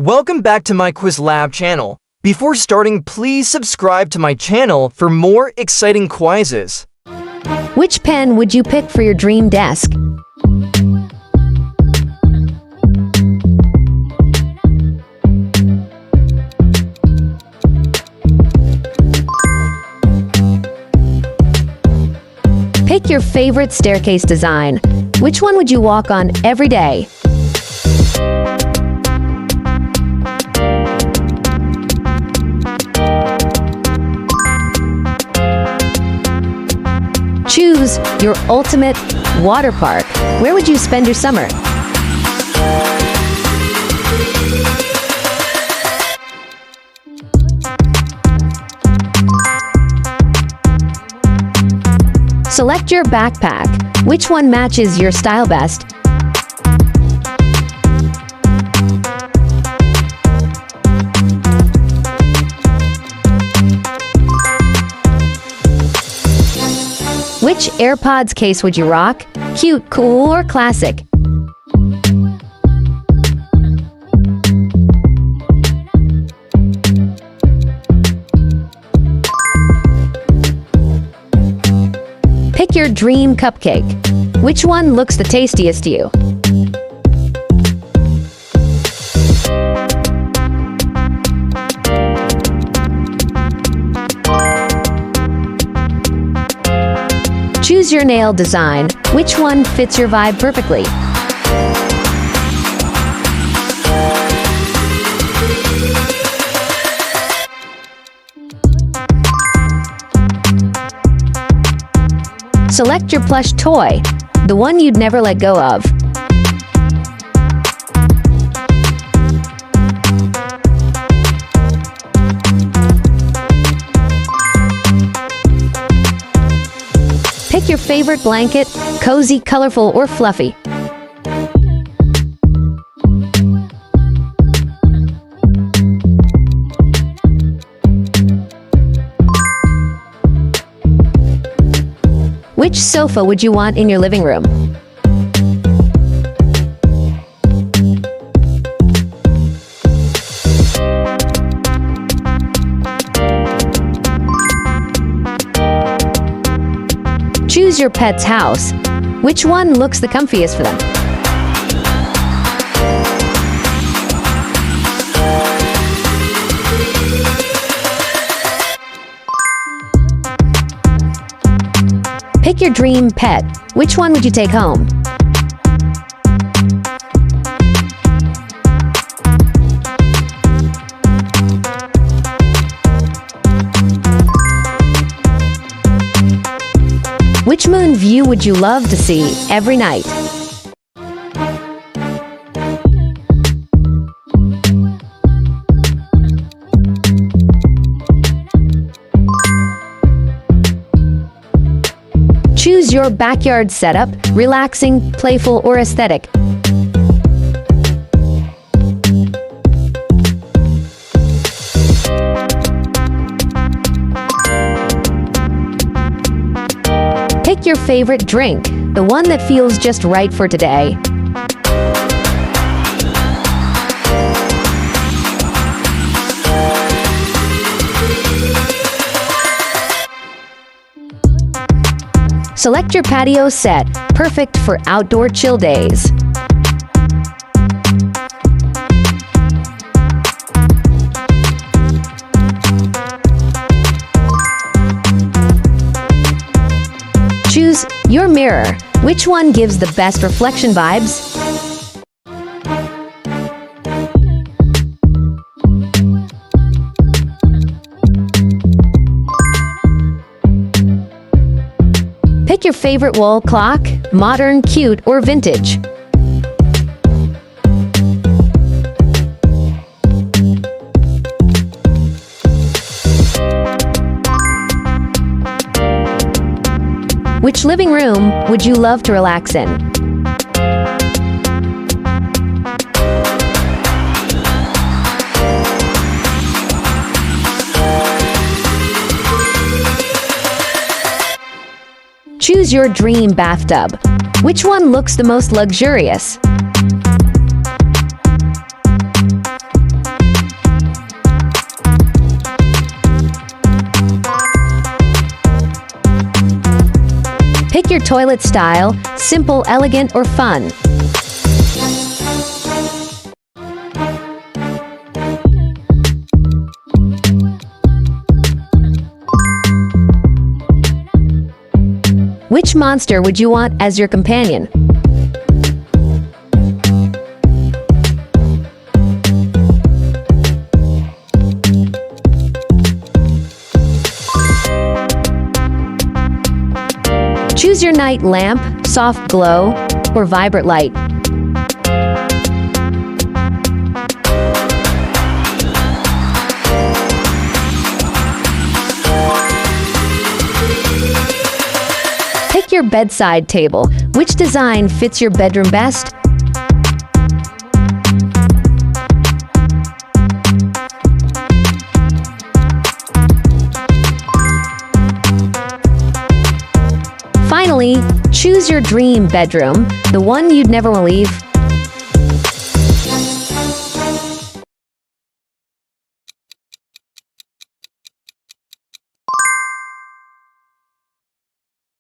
Welcome back to my Quiz Lab channel. Before starting, please subscribe to my channel for more exciting quizzes. Which pen would you pick for your dream desk? Pick your favorite staircase design. Which one would you walk on every day? Choose your ultimate water park. Where would you spend your summer? Select your backpack. Which one matches your style best? Which AirPods case would you rock? Cute, cool, or classic? Pick your dream cupcake. Which one looks the tastiest to you? Choose your nail design. Which one fits your vibe perfectly? Select your plush toy, the one you'd never let go of. Pick your favorite blanket, cozy, colorful, or fluffy. Which sofa would you want in your living room? Choose your pet's house. Which one looks the comfiest for them? Pick your dream pet. Which one would you take home? Which moon view would you love to see every night? Choose your backyard setup, relaxing, playful, or aesthetic. Pick your favorite drink, the one that feels just right for today. Select your patio set, perfect for outdoor chill days. Choose your mirror. Which one gives the best reflection vibes? Pick your favorite wall clock, modern, cute, or vintage. Which living room would you love to relax in? Choose your dream bathtub. Which one looks the most luxurious? toilet style, simple, elegant, or fun? Which monster would you want as your companion? Choose your night lamp, soft glow, or vibrant light. Pick your bedside table. Which design fits your bedroom best? Finally, choose your dream bedroom, the one you'd never want to leave.